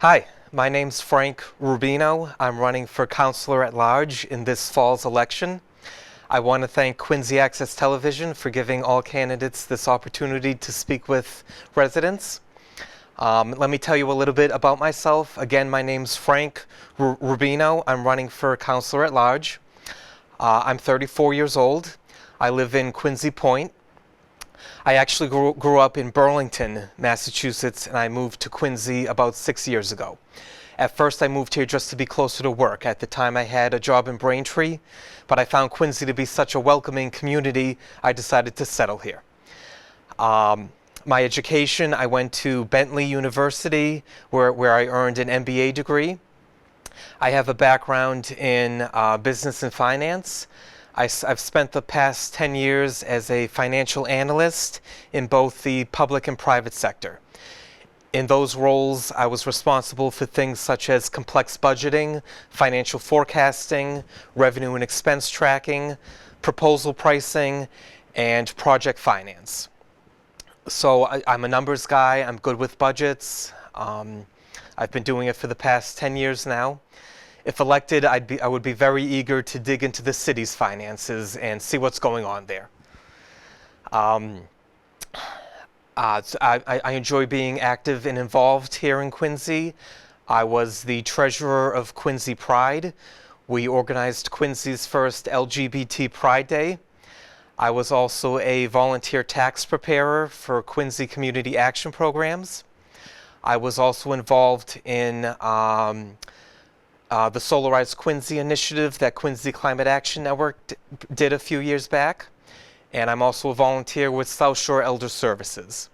Hi, my name's Frank Rubino. I'm running for Councilor at Large in this fall's election. I want to thank Quincy Access Television for giving all candidates this opportunity to speak with residents. Let me tell you a little bit about myself. Again, my name's Frank Rubino. I'm running for Councilor at Large. I'm 34 years old. I live in Quincy Point. I actually grew up in Burlington, Massachusetts, and I moved to Quincy about 6 years ago. At first, I moved here just to be closer to work. At the time, I had a job in Braintree, but I found Quincy to be such a welcoming community, I decided to settle here. My education, I went to Bentley University, where I earned an MBA degree. I have a background in business and finance. I've spent the past 10 years as a financial analyst in both the public and private sector. In those roles, I was responsible for things such as complex budgeting, financial forecasting, revenue and expense tracking, proposal pricing, and project finance. So I'm a numbers guy. I'm good with budgets. I've been doing it for the past 10 years now. If elected, I would be very eager to dig into the city's finances and see what's going on there. I enjoy being active and involved here in Quincy. I was the treasurer of Quincy Pride. We organized Quincy's first LGBT Pride Day. I was also a volunteer tax preparer for Quincy Community Action Programs. I was also involved in the Solarize Quincy initiative that Quincy Climate Action Network did a few years back. And I'm also a volunteer with South Shore Elder Services.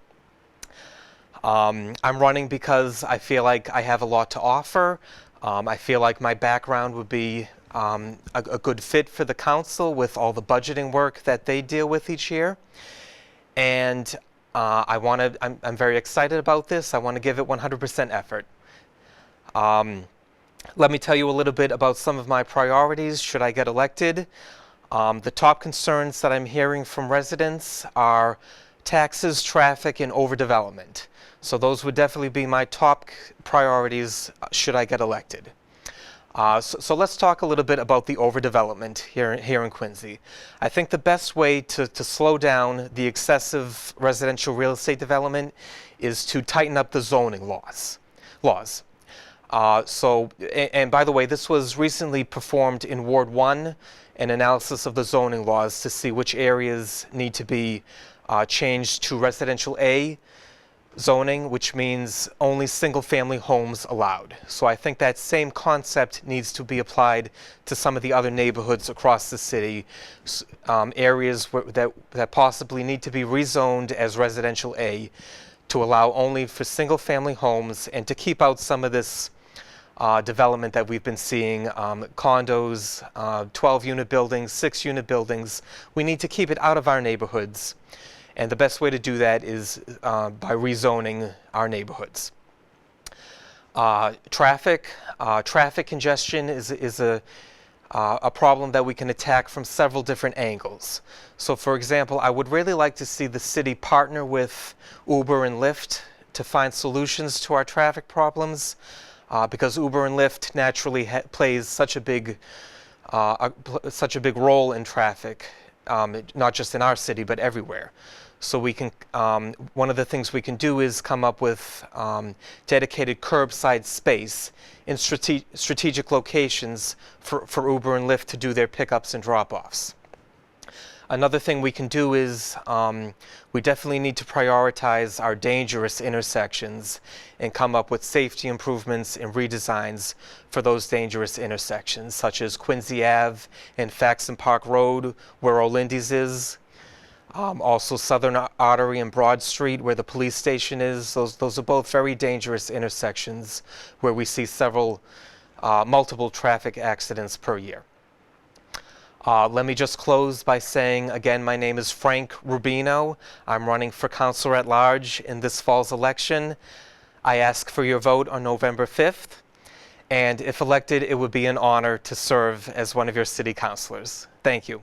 I'm running because I feel like I have a lot to offer. I feel like my background would be a good fit for the council with all the budgeting work that they deal with each year. And I'm very excited about this. I want to give it 100% effort. Let me tell you a little bit about some of my priorities should I get elected. The top concerns that I'm hearing from residents are taxes, traffic, and overdevelopment. So those would definitely be my top priorities should I get elected. So let's talk a little bit about the overdevelopment here in Quincy. I think the best way to slow down the excessive residential real estate development is to tighten up the zoning laws. And by the way, this was recently performed in Ward 1, an analysis of the zoning laws to see which areas need to be changed to residential A zoning, which means only single-family homes allowed. So I think that same concept needs to be applied to some of the other neighborhoods across the city, areas that possibly need to be rezoned as residential A to allow only for single-family homes and to keep out some of this development that we've been seeing, condos, 12-unit buildings, 6-unit buildings. We need to keep it out of our neighborhoods. And the best way to do that is by rezoning our neighborhoods. Traffic congestion is a problem that we can attack from several different angles. So for example, I would really like to see the city partner with Uber and Lyft to find solutions to our traffic problems. Because Uber and Lyft naturally plays such a big role in traffic, not just in our city but everywhere. So we can one of the things we can do is come up with dedicated curbside space in strategic locations for Uber and Lyft to do their pickups and drop-offs. Another thing we can do is we definitely need to prioritize our dangerous intersections and come up with safety improvements and redesigns for those dangerous intersections, such as Quincy Ave and Faxon Park Road, where O'Lindy's is. Also Southern Artery and Broad Street, where the police station is. Those are both very dangerous intersections where we see multiple traffic accidents per year. Let me just close by saying, again, my name is Frank Rubino. I'm running for Councilor at Large in this fall's election. I ask for your vote on November 5th. And if elected, it would be an honor to serve as one of your city councilors. Thank you.